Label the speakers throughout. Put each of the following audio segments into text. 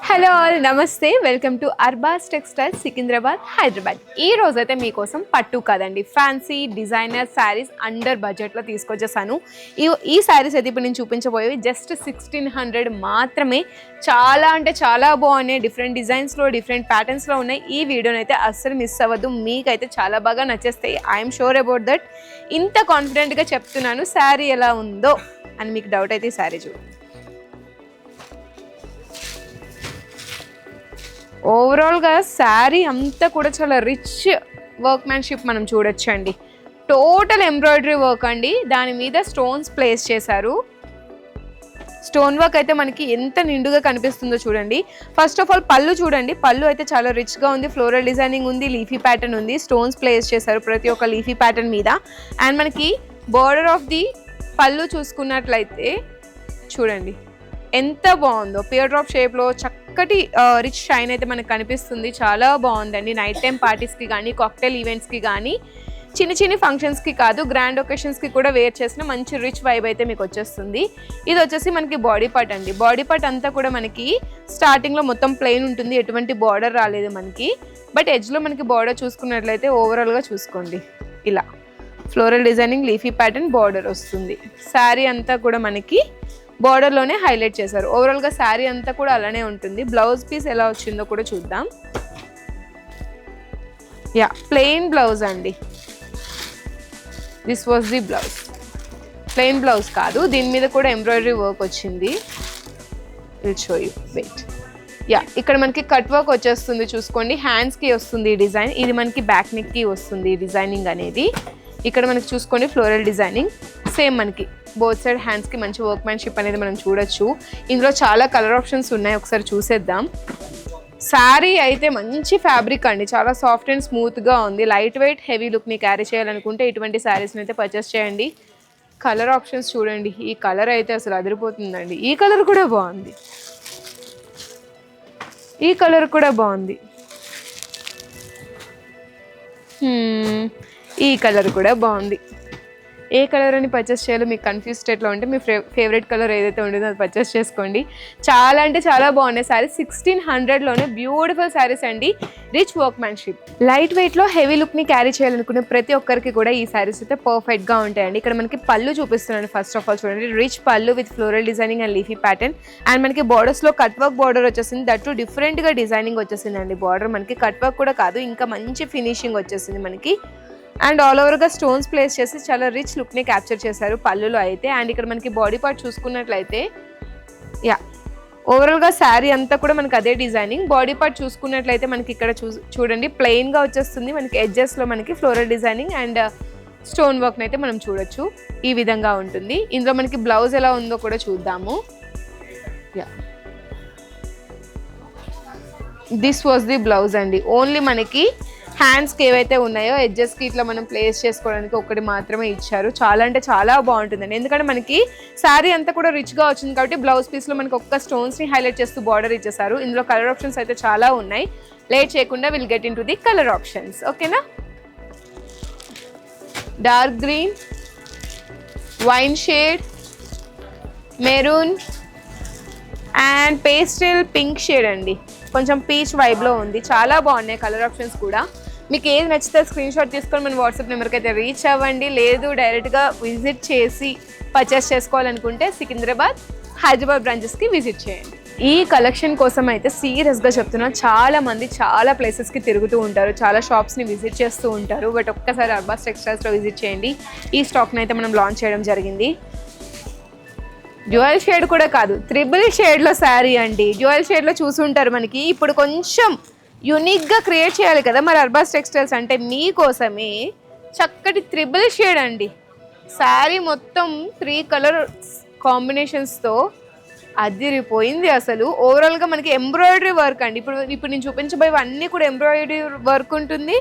Speaker 1: Hello all నమస్తే, welcome to Arbaz textiles Secunderabad Hyderabad. ఈ రోజైతే మీకోసం పట్టు కదండి, ఫ్యాన్సీ డిజైనర్ శారీస్ అండర్ బడ్జెట్లో తీసుకొచ్చేసాను. ఈ శారీస్ అయితే ఇప్పుడు నేను చూపించబోయేవి జస్ట్ 1600 మాత్రమే. చాలా అంటే చాలా బాగున్నాయి, డిఫరెంట్ డిజైన్స్లో డిఫరెంట్ ప్యాటర్న్స్లో ఉన్నాయి. ఈ వీడియోని అయితే అస్సలు మిస్ అవ్వద్దు, మీకైతే చాలా బాగా నచ్చేస్తాయి. I'm sure about that. ఇంత కాన్ఫిడెంట్గా చెప్తున్నాను, శారీ ఎలా ఉందో అని మీకు డౌట్ అయితే ఈ శారీ చూడండి. ఓవరాల్గా శారీ అంతా కూడా చాలా రిచ్ వర్క్మ్యాన్షిప్ మనం చూడొచ్చండి. టోటల్ ఎంబ్రాయిడరీ వర్క్ అండి, దాని మీద స్టోన్స్ ప్లేస్ చేశారు. స్టోన్ వర్క్ అయితే మనకి ఎంత నిండుగా కనిపిస్తుందో చూడండి. ఫస్ట్ ఆఫ్ ఆల్ పళ్ళు చూడండి, పళ్ళు అయితే చాలా రిచ్గా ఉంది, ఫ్లోరల్ డిజైనింగ్ ఉంది, లీఫీ ప్యాటర్న్ ఉంది, స్టోన్స్ ప్లేస్ చేశారు ప్రతి ఒక్క లీఫీ ప్యాటర్న్ మీద. అండ్ మనకి బార్డర్ ఆఫ్ ది పళ్ళు చూసుకున్నట్లయితే చూడండి ఎంత బాగుందో, పియర్ డ్రాప్ షేప్లో చక్కటి రిచ్ షైన్ అయితే మనకు కనిపిస్తుంది. చాలా బాగుందండి. నైట్ టైం పార్టీస్కి కానీ, కాక్టైల్ ఈవెంట్స్కి కానీ, చిన్న చిన్న ఫంక్షన్స్కి కాదు గ్రాండ్ ఒకేషన్స్కి కూడా వేర్ చేసిన మంచి రిచ్ వైబ్ అయితే మీకు వచ్చేస్తుంది. ఇది వచ్చేసి మనకి బాడీ పార్ట్ అండి. బాడీ పార్ట్ అంతా కూడా మనకి స్టార్టింగ్లో మొత్తం ప్లెయిన్ ఉంటుంది, ఎటువంటి బార్డర్ రాలేదు మనకి. బట్ ఎడ్జ్లో మనకి బార్డర్ చూసుకున్నట్లయితే ఓవరాల్గా చూసుకోండి, ఇలా floral designing leafy pattern border వస్తుంది. శారీ అంతా కూడా మనకి బార్డర్లోనే హైలైట్ చేశారు. ఓవరాల్గా శారీ అంతా కూడా అలానే ఉంటుంది. బ్లౌజ్ పీస్ ఎలా వచ్చిందో కూడా చూద్దాం. యా, ప్లెయిన్ బ్లౌజ్ అండి. This was the blouse. Plain blouse కాదు, దీని మీద కూడా ఎంబ్రాయిడరీ వర్క్ వచ్చింది. Will show you, wait. Yeah, ఇక్కడ మనకి కట్ వర్క్ వచ్చేస్తుంది చూసుకోండి. హ్యాండ్స్కి వస్తుంది ఈ డిజైన్, ఇది మనకి బ్యాక్ నెక్కి వస్తుంది ఈ డిజైనింగ్ అనేది. ఇక్కడ మనకి చూసుకోండి ఫ్లోరల్ డిజైనింగ్, సేమ్ మనకి బోత్ సైడ్ హ్యాండ్స్కి మంచి వర్క్మ్యాన్షిప్ అనేది మనం చూడొచ్చు. ఇందులో చాలా కలర్ ఆప్షన్స్ ఉన్నాయి, ఒకసారి చూసేద్దాం. శారీ అయితే మంచి ఫ్యాబ్రిక్ అండి, చాలా సాఫ్ట్ అండ్ స్మూత్గా ఉంది. లైట్ వెయిట్ హెవీ లుక్ని క్యారీ చేయాలనుకుంటే ఇటువంటి శారీస్ని అయితే పర్చేస్ చేయండి. కలర్ ఆప్షన్స్ చూడండి, ఈ కలర్ అయితే అసలు అదిరిపోతుందండి. ఈ కలర్ కూడా బాగుంది, ఈ కలర్ కూడా బాగుంది, ఈ కలర్ కూడా బాగుంది. ఏ కలర్ అని పర్చేస్ చేయాలో మీకు కన్ఫ్యూజ్ స్టేట్లో ఉంటే మీ ఫేవరెట్ కలర్ ఏదైతే ఉంటుందో అది పర్చేస్ చేసుకోండి. చాలా అంటే చాలా బాగున్నాయి శారీస్. 1600లోనే బ్యూటిఫుల్ శారీస్ అండి, రిచ్ వర్క్మ్యాన్షిప్. లైట్ వెయిట్లో హెవీ లుక్ని క్యారీ చేయాలనుకునే ప్రతి ఒక్కరికి కూడా ఈ శారీస్ అయితే పర్ఫెక్ట్గా ఉంటాయండి. ఇక్కడ మనకి పళ్ళు చూపిస్తున్నాను. ఫస్ట్ ఆఫ్ ఆల్ చూడండి, రిచ్ పళ్ళు with floral designing and leafy pattern. And మనకి బార్డర్స్లో కట్ వర్క్ బార్డర్ వచ్చేసింది, దట్టు డిఫరెంట్గా డిజైనింగ్ వచ్చేసిందండి. బార్డర్ మనకి కట్ వర్క్ కూడా కాదు, ఇంకా మంచి ఫినిషింగ్ వచ్చేసింది మనకి. అండ్ ఆల్ ఓవర్గా స్టోన్స్ ప్లేస్ చేసి చాలా రిచ్ లుక్ని క్యాప్చర్ చేశారు పళ్ళులో అయితే. అండ్ ఇక్కడ మనకి బాడీ పార్ట్ చూసుకున్నట్లయితే యా, ఓవరాల్గా శారీ అంతా కూడా మనకి అదే డిజైనింగ్. బాడీ పార్ట్ చూసుకున్నట్లయితే మనకి ఇక్కడ చూడండి ప్లెయిన్గా వచ్చేస్తుంది. మనకి ఎడ్జెస్లో మనకి ఫ్లోరల్ డిజైనింగ్ అండ్ స్టోన్ వర్క్ని అయితే మనం చూడొచ్చు. ఈ విధంగా ఉంటుంది. ఇందులో మనకి బ్లౌజ్ ఎలా ఉందో కూడా చూద్దాము. Yeah, this was the blouse అండి. ఓన్లీ మనకి హ్యాండ్స్కి ఏవైతే ఉన్నాయో ఎడ్జెస్కి ఇట్లా మనం ప్లేస్ చేసుకోవడానికి ఒకటి మాత్రమే ఇచ్చారు. చాలా అంటే చాలా బాగుంటుందండి, ఎందుకంటే మనకి శారీ అంతా కూడా రిచ్గా వచ్చింది కాబట్టి బ్లౌజ్ పీస్లో మనకి ఒక్క స్టోన్స్ని హైలైట్ చేస్తూ బార్డర్ ఇచ్చేసారు. ఇందులో కలర్ ఆప్షన్స్ అయితే చాలా ఉన్నాయి. లేట్ చేయకుండా will get into the colour options. ఓకేనా, dark green, wine shade, maroon and pastel pink shade అండి. కొంచెం పీచ్ వైబ్లో ఉంది. చాలా బాగున్నాయి కలర్ ఆప్షన్స్ కూడా. మీకు ఏది నచ్చితే స్క్రీన్ షాట్ తీసుకొని మన వాట్సాప్ నెంబర్కి అయితే రీచ్ అవ్వండి. లేదు డైరెక్ట్గా విజిట్ చేసి పర్చేస్ చేసుకోవాలనుకుంటే సికింద్రాబాద్ హైదరాబాద్ బ్రాంచెస్కి విజిట్ చేయండి. ఈ కలెక్షన్ కోసం అయితే సీరియస్గా చెప్తున్నా, చాలా మంది చాలా ప్లేసెస్కి తిరుగుతూ ఉంటారు, చాలా షాప్స్ని విజిట్ చేస్తూ ఉంటారు. బట్ ఒక్కసారి అర్బాస్ టెక్స్టైల్స్లో విజిట్ చేయండి. ఈ స్టాక్ని అయితే మనం లాంచ్ చేయడం జరిగింది. డ్యూయల్ షేడ్ కూడా కాదు, త్రిబుల్ షేడ్లో శారీ అండి. డ్యూయల్ షేడ్లో చూసుంటారు మనకి. ఇప్పుడు కొంచెం యూనిక్గా క్రియేట్ చేయాలి కదా మరి అర్బాస్ టెక్స్టైల్స్ అంటే, మీకోసమే చక్కటి త్రిబుల్ షేడ్ అండి. శారీ మొత్తం 3 కలర్ కాంబినేషన్స్తో అదిరిపోయింది అసలు. ఓవరాల్గా మనకి ఎంబ్రాయిడరీ వర్క్ అండి. ఇప్పుడు నేను చూపించబోయేవి అన్నీ కూడా ఎంబ్రాయిడరీ వర్క్ ఉంటుంది,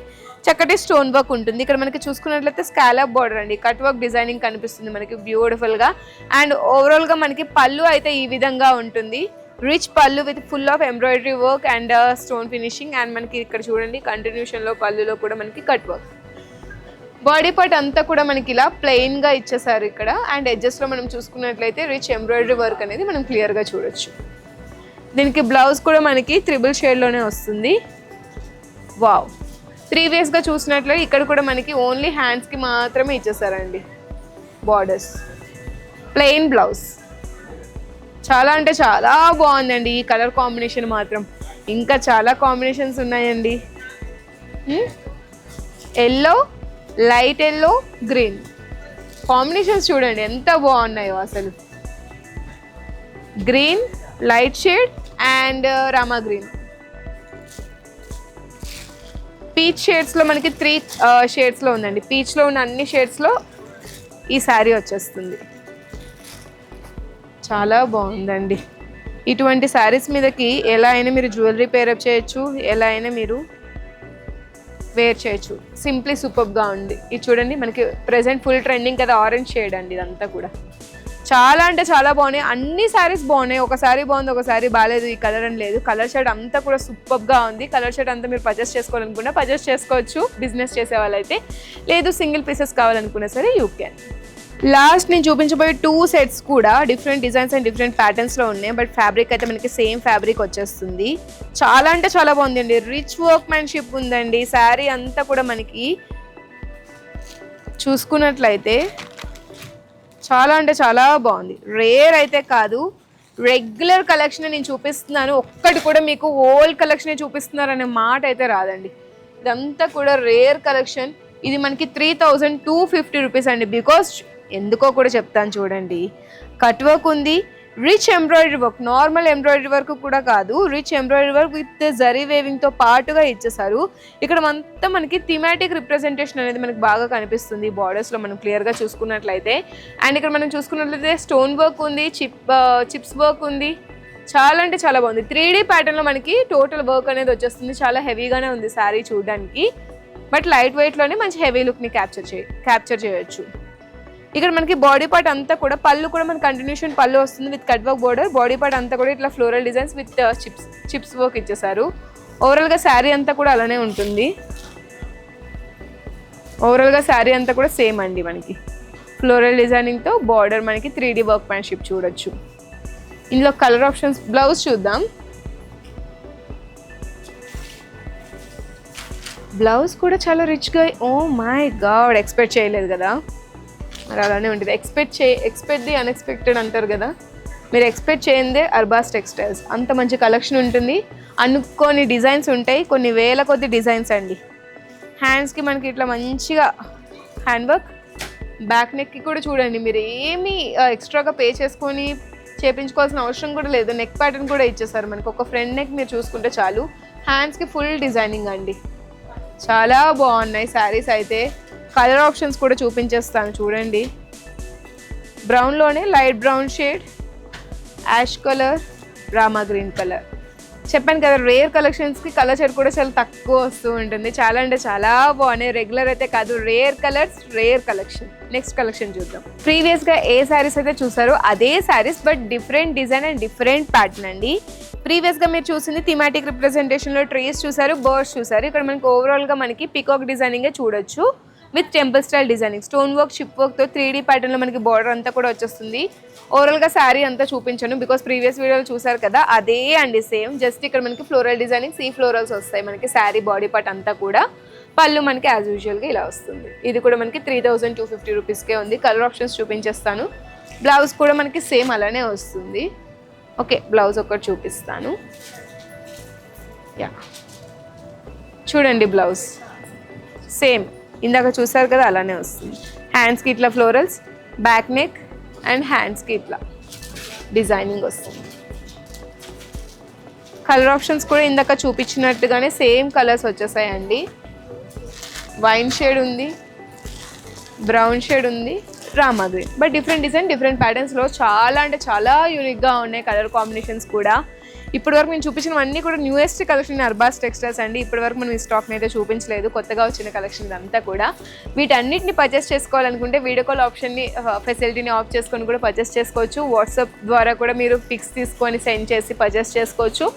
Speaker 1: చక్కటి స్టోన్ వర్క్ ఉంటుంది. ఇక్కడ మనకి చూసుకున్నట్లయితే స్కాలప్ బార్డర్ అండి, కట్ వర్క్ డిజైనింగ్ కనిపిస్తుంది మనకి బ్యూటిఫుల్గా. అండ్ ఓవరాల్గా మనకి పళ్ళు అయితే ఈ విధంగా ఉంటుంది, రిచ్ పళ్ళు with full of embroidery work and stone finishing. And మనకి ఇక్కడ చూడండి కంటిన్యూషన్లో పళ్ళులో కూడా మనకి కట్ వర్క్. బాడీ పార్ట్ అంతా కూడా మనకి ఇలా ప్లెయిన్గా ఇచ్చేసారు ఇక్కడ. అండ్ ఎడ్జెస్లో మనం చూసుకున్నట్లయితే రిచ్ ఎంబ్రాయిడరీ వర్క్ అనేది మనం క్లియర్గా చూడొచ్చు. దీనికి బ్లౌజ్ కూడా మనకి త్రిబుల్ షేడ్లోనే వస్తుంది. వావ్, 3 వేస్గా చూసినట్లు ఇక్కడ కూడా మనకి ఓన్లీ హ్యాండ్స్కి మాత్రమే ఇచ్చేసారండి బార్డర్స్. ప్లెయిన్ బ్లౌజ్ చాలా అంటే చాలా బాగుందండి. ఈ కలర్ కాంబినేషన్ మాత్రం ఇంకా చాలా కాంబినేషన్స్ ఉన్నాయండి. Yellow, light yellow, green combinations చూడండి ఎంత బాగున్నాయో అసలు. Green, light shade and Rama green. Peach షేడ్స్లో మనకి 3 షేడ్స్లో ఉందండి. పీచ్లో ఉన్న అన్ని షేడ్స్లో ఈ శారీ వచ్చేస్తుంది. చాలా బాగుందండి. ఇటువంటి శారీస్ మీదకి ఎలా అయినా మీరు జ్యువెలరీ పేరప్ చేయొచ్చు, ఎలా అయినా మీరు వేర్ చేయొచ్చు. సింప్లీ సూపర్గా ఉంది. ఇది చూడండి మనకి ప్రెసెంట్ ఫుల్ ట్రెండింగ్ కదా ఆరెంజ్ షేడ్ అండి. ఇదంతా కూడా చాలా అంటే చాలా బాగున్నాయి. అన్ని శారీస్ బాగున్నాయి. ఒక శారీ బాగుంది, ఒక శారీ బాగాలేదు, ఈ కలర్ అని లేదు. కలర్ షేడ్ అంతా కూడా సూపర్గా ఉంది. కలర్ షేడ్ అంతా మీరు పర్చేస్ చేసుకోవాలనుకున్నా పర్చేస్ చేసుకోవచ్చు బిజినెస్ చేసే వాళ్ళైతే. లేదు సింగిల్ పీసెస్ కావాలనుకున్నా సరే యూ క్యాన్. లాస్ట్ నేను చూపించబోయే 2 సెట్స్ కూడా డిఫరెంట్ డిజైన్స్ అండ్ డిఫరెంట్ ప్యాటర్న్స్లో ఉన్నాయి. బట్ ఫ్యాబ్రిక్ అయితే మనకి సేమ్ ఫ్యాబ్రిక్ వచ్చేస్తుంది. చాలా అంటే చాలా బాగుందండి. రిచ్ వర్క్ మ్యాన్షిప్ ఉందండి. శారీ అంతా కూడా మనకి చూసుకున్నట్లయితే చాలా అంటే చాలా బాగుంది. రేర్ అయితే కాదు, రెగ్యులర్ కలెక్షన్ నేను చూపిస్తున్నాను. ఒక్కటి కూడా మీకు ఓల్డ్ కలెక్షనే చూపిస్తున్నారు అనే మాట అయితే రాదండి. ఇదంతా కూడా రేర్ కలెక్షన్. ఇది మనకి 3250 రూపీస్ అండి. బికాస్ ఎందుకో కూడా చెప్తాను చూడండి. కట్ వర్క్ ఉంది, rich embroidery work, normal embroidery work కూడా కాదు, rich embroidery work with zari వేవింగ్తో పాటుగా ఇచ్చేసారు. ఇక్కడ అంతా మనకి థీమాటిక్ రిప్రజెంటేషన్ అనేది మనకి బాగా కనిపిస్తుంది బార్డర్స్లో మనం క్లియర్గా చూసుకున్నట్లయితే. అండ్ ఇక్కడ మనం చూసుకున్నట్లయితే స్టోన్ వర్క్ ఉంది, చిప్స్ వర్క్ ఉంది. చాలా అంటే చాలా బాగుంది. 3D ప్యాటర్న్లో మనకి టోటల్ వర్క్ అనేది వచ్చేస్తుంది. చాలా హెవీగానే ఉంది శారీ చూడడానికి. బట్ లైట్ వెయిట్లోనే మంచి హెవీ లుక్ని క్యాప్చర్ చేయొచ్చు. ఇక్కడ మనకి బాడీ పార్ట్ అంతా కూడా పళ్ళు కూడా మనకి కంటిన్యూషన్ పళ్ళు వస్తుంది with cut work border. Body part అంతా కూడా ఇట్లా floral designs with chips work ఇచ్చేసారు. ఓవరాల్గా శారీ అంతా కూడా అలానే ఉంటుంది. ఓవరాల్గా శారీ అంతా కూడా సేమ్ అండి. మనకి ఫ్లోరల్ డిజైనింగ్తో బార్డర్ మనకి 3D వర్క్ మ్యాన్షిప్ చూడొచ్చు. ఇందులో కలర్ ఆప్షన్స్, బ్లౌజ్ చూద్దాం. బ్లౌజ్ కూడా చాలా రిచ్గా, ఓ మై గాడ్, ఎక్స్పెక్ట్ చేయలేదు కదా. మరి అలానే ఉంటుంది. ఎక్స్పెక్ట్ ది అన్ఎక్స్పెక్టెడ్ అంటారు కదా. మీరు ఎక్స్పెక్ట్ చేయందే అర్బాస్ టెక్స్టైల్స్. అంత మంచి కలెక్షన్ ఉంటుంది. అనుకోని డిజైన్స్ ఉంటాయి, కొన్ని వేల కొద్ది డిజైన్స్ అండి. హ్యాండ్స్కి మనకి ఇట్లా మంచిగా హ్యాండ్ వర్క్. బ్యాక్ నెక్కి కూడా చూడండి, మీరు ఏమీ ఎక్స్ట్రాగా పే చేసుకొని చేయించుకోవాల్సిన అవసరం కూడా లేదు. నెక్ ప్యాటర్న్ కూడా ఇచ్చేసారు మనకి. ఒక ఫ్రంట్ నెక్ మీరు చూసుకుంటే చాలు. హ్యాండ్స్కి ఫుల్ డిజైనింగ్ అండి. చాలా బాగున్నాయి శారీస్ అయితే. కలర్ ఆప్షన్స్ కూడా చూపించేస్తాను చూడండి. బ్రౌన్లోనే light brown shade, ash colour, Rama green colour. చెప్పాను కదా రేర్ కలెక్షన్స్కి కలర్ షేడ్ కూడా చాలా తక్కువ వస్తూ ఉంటుంది. చాలా అంటే చాలా బాగున్నాయి. రెగ్యులర్ అయితే కాదు, rare colours, rare collection. Next collection చూద్దాం. ప్రీవియస్గా ఏ శారీస్ అయితే చూసారో అదే saris but different design and different pattern అండి. ప్రీవియస్గా మీరు చూసింది థీమాటిక్ రిప్రజెంటేషన్లో ట్రీస్ చూసారు, బర్డ్స్ చూసారు. ఇక్కడ మనకి ఓవరాల్గా మనకి పికాక్ డిజైనింగే చూడొచ్చు with temple style designing. Stone work, ship వర్క్తో 3D ప్యాటర్న్లో మనకి బార్డర్ అంతా కూడా వచ్చేస్తుంది. ఓవరాల్గా శారీ అంతా చూపించాను బికాస్ ప్రీవియస్ వీడియోలో చూసారు కదా, అదే అండి సేమ్. జస్ట్ ఇక్కడ మనకి ఫ్లోరల్ డిజైనింగ్, సీ ఫ్లోరల్స్ వస్తాయి మనకి శారీ బాడీ పార్ట్ అంతా కూడా. పళ్ళు మనకి యాజ్ యూజువల్గా ఇలా వస్తుంది. ఇది కూడా మనకి 3250 రూపీస్కే ఉంది. కలర్ ఆప్షన్స్ చూపించేస్తాను. బ్లౌజ్ కూడా మనకి సేమ్ అలానే వస్తుంది. ఓకే, బ్లౌజ్ ఒకటి చూపిస్తాను. యా చూడండి, బ్లౌజ్ సేమ్ ఇందాక చూసారు కదా అలానే వస్తుంది. హ్యాండ్స్కి ఇట్లా ఫ్లోరల్స్, బ్యాక్ నెక్ అండ్ హ్యాండ్స్కి ఇట్లా డిజైనింగ్ వస్తుంది. కలర్ ఆప్షన్స్ కూడా ఇందాక చూపించినట్టుగానే సేమ్ కలర్స్ వచ్చేసాయండి. వైన్ షేడ్ ఉంది, బ్రౌన్ షేడ్ ఉంది, Rama green. But different design, different ప్యాటర్న్స్లో చాలా అంటే చాలా యూనిక్గా ఉన్నాయి కలర్ కాంబినేషన్స్ కూడా. ఇప్పటి వరకు నేను చూపించినవన్నీ కూడా న్యూయెస్ట్ కలెక్షన్ అర్బాస్ టెక్స్టైల్స్ అండి. ఇప్పటి వరకు మనం ఈ స్టాక్ని అయితే చూపించలేదు, కొత్తగా వచ్చిన కలెక్షన్ ఇదంతా కూడా. వీటన్నిటిని పర్చేస్ చేసుకోవాలనుకుంటే వీడియో కాల్ ఆప్షన్ని ఫెసిలిటీని ఆఫ్ చేసుకొని కూడా పర్చేస్ చేసుకోవచ్చు. వాట్సాప్ ద్వారా కూడా మీరు పిక్స్ తీసుకొని సెండ్ చేసి పర్చేస్ చేసుకోవచ్చు.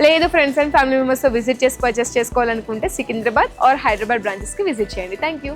Speaker 1: లేదు ఫ్రెండ్స్ అండ్ ఫ్యామిలీ మెంబర్స్తో విజిట్ చేసి పర్చేస్ చేసుకోవాలనుకుంటే సికింద్రాబాద్ ఆర్ హైదరాబాద్ బ్రాంచెస్కి విజిట్ చేయండి. Thank you.